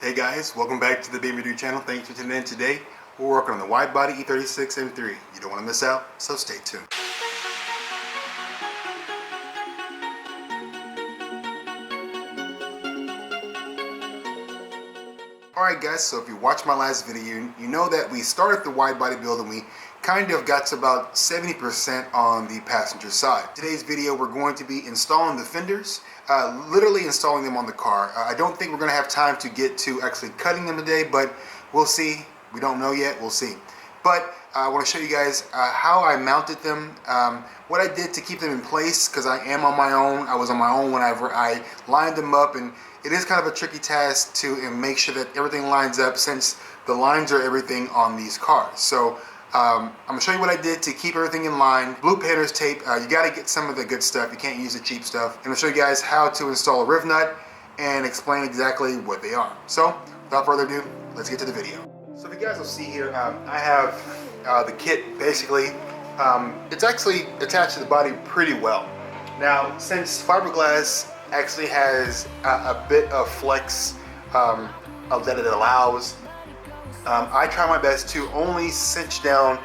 Hey guys, welcome back to the Baby Dude channel. Thanks for tuning in today. We're working on the wide body E36 M3. You don't want to miss out, so stay tuned. Alright guys, so if you watched my last video, you know that we started the wide body build and we kind of got to about 70% on the passenger side. Today's video we're going to be installing the fenders, literally installing them on the car. I don't think we're going to have time to get to actually cutting them today, but we'll see. We don't know yet, we'll see. But I want to show you guys how I mounted them, what I did to keep them in place, because I am on my own. I was on my own whenever I lined them up, and it is kind of a tricky task to make sure that everything lines up, since the lines are everything on these cars. So I'm going to show you what I did to keep everything in line. Blue painter's tape, you got to get some of the good stuff. You can't use the cheap stuff. And I'll show you guys how to install a riv nut and explain exactly what they are. So without further ado, let's get to the video. So if you guys will see here, I have the kit basically. It's actually attached to the body pretty well. Now, since fiberglass actually has a bit of flex that it allows, I try my best to only cinch down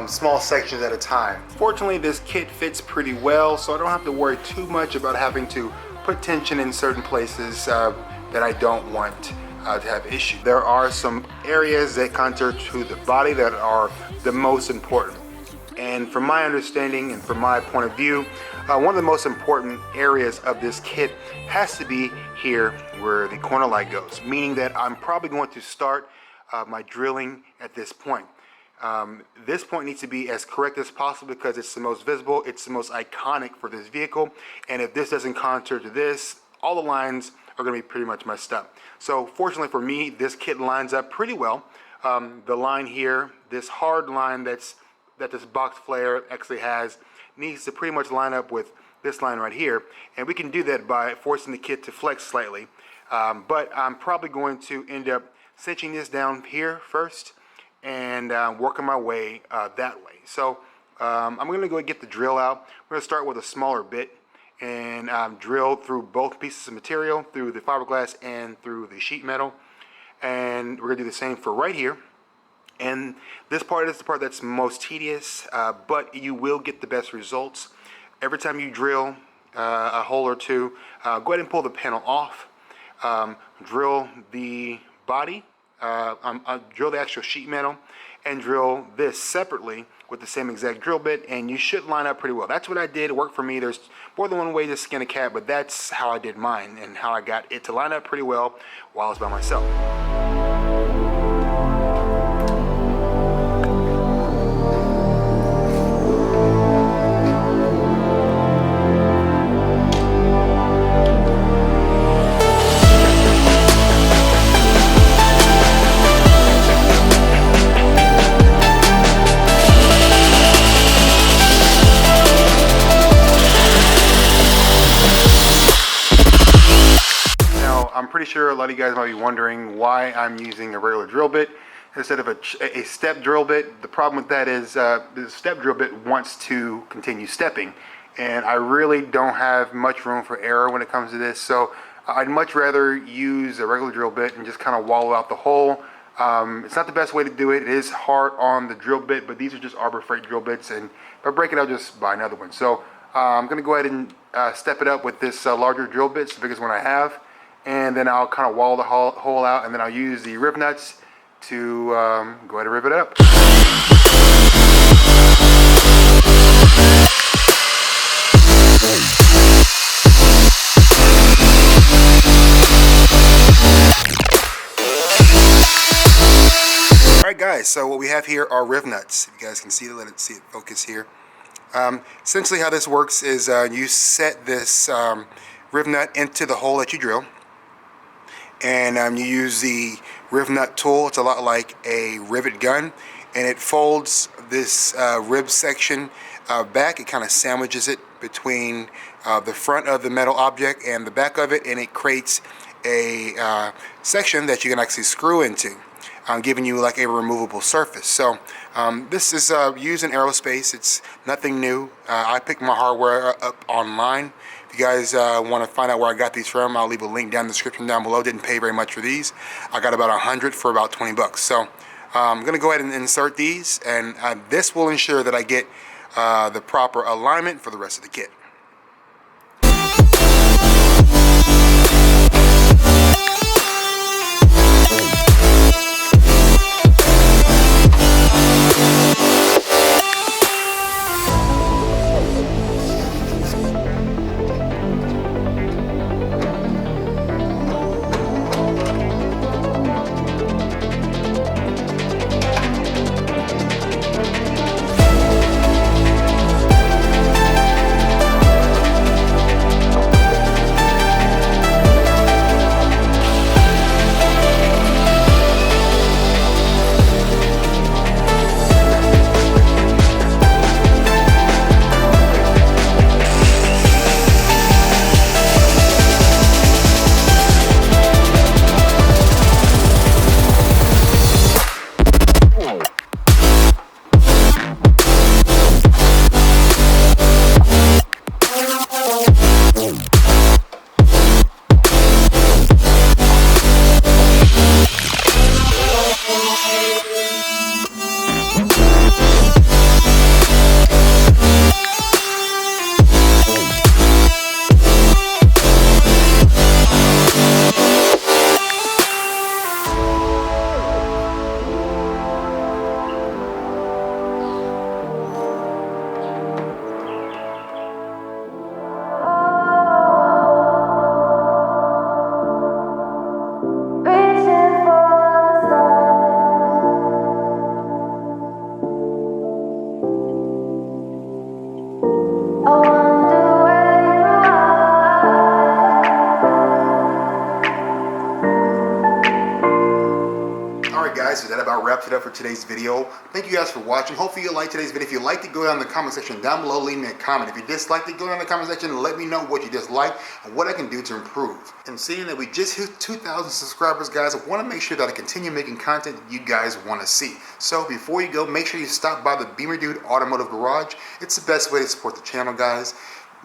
small sections at a time. Fortunately, this kit fits pretty well, so I don't have to worry too much about having to put tension in certain places that I don't want to have issues. There are some areas that contour to the body that are the most important. And from my understanding and from my point of view, one of the most important areas of this kit has to be here where the corner light goes, meaning that I'm probably going to start my drilling at this point. This point needs to be as correct as possible because it's the most visible, it's the most iconic for this vehicle, and if this doesn't contour to this, all the lines are going to be pretty much messed up. So fortunately for me, this kit lines up pretty well. The line here, this hard line that this box flare actually has, needs to pretty much line up with this line right here, and we can do that by forcing the kit to flex slightly. But I'm probably going to end up cinching this down here first and working my way that way. So I'm going to go get the drill out. We're going to start with a smaller bit and drill through both pieces of material, through the fiberglass and through the sheet metal. And we're going to do the same for right here. And this part is the part that's most tedious, but you will get the best results. Every time you drill a hole or two, go ahead and pull the panel off. Drill the body, drill the actual sheet metal, and drill this separately with the same exact drill bit, and you should line up pretty well. That's what I did. It worked for me. There's more than one way to skin a cat, but that's how I did mine and how I got it to line up pretty well while I was by myself. I'm pretty sure a lot of you guys might be wondering why I'm using a regular drill bit instead of a step drill bit. The problem with that is the step drill bit wants to continue stepping, and I really don't have much room for error when it comes to this, so I'd much rather use a regular drill bit and just kind of wallow out the hole. It's not the best way to do it. It is hard on the drill bit, but these are just Arbor Freight drill bits, and if I break it, I'll just buy another one. So I'm going to go ahead and step it up with this larger drill bit, the biggest one I have. And then I'll kind of wall the hole out, and then I'll use the riv nuts to go ahead and rivet it up. Alright guys, so what we have here are riv nuts. If you guys can see it, let it see it focus here. Essentially how this works is you set this riv nut into the hole that you drill. And you use the riv nut tool. It's a lot like a rivet gun, and it folds this rib section back. It kind of sandwiches it between the front of the metal object and the back of it, and it creates a section that you can actually screw into, giving you like a removable surface. So this is used in aerospace. It's nothing new. I picked my hardware up online. If If you guys want to find out where I got these from, I'll leave a link down in the description down below. Didn't pay very much for these. I got about 100 for about 20 bucks. So I'm going to go ahead and insert these, and this will ensure that I get the proper alignment for the rest of the kit. So that about wraps it up for today's video. Thank you guys for watching. Hopefully you liked today's video. If you liked it, go down in the comment section down below, leave me a comment. If you disliked it, go down in the comment section and let me know what you disliked and what I can do to improve. And seeing that we just hit 2,000 subscribers, guys, I want to make sure that I continue making content that you guys want to see. So before you go, make sure you stop by the Beamer Dude Automotive Garage. It's the best way to support the channel, guys.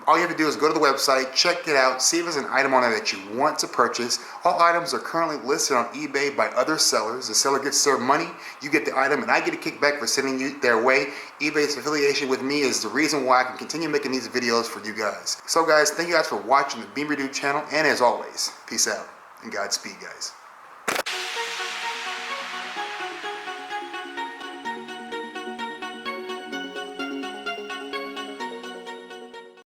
All you have to do is go to the website, check it out, see if there's an item on there that you want to purchase. All items are currently listed on eBay by other sellers. The seller gets their money, you get the item, and I get a kickback for sending you their way. eBay's affiliation with me is the reason why I can continue making these videos for you guys. So guys, thank you guys for watching the Beamer Dude channel, and as always, peace out and Godspeed, guys.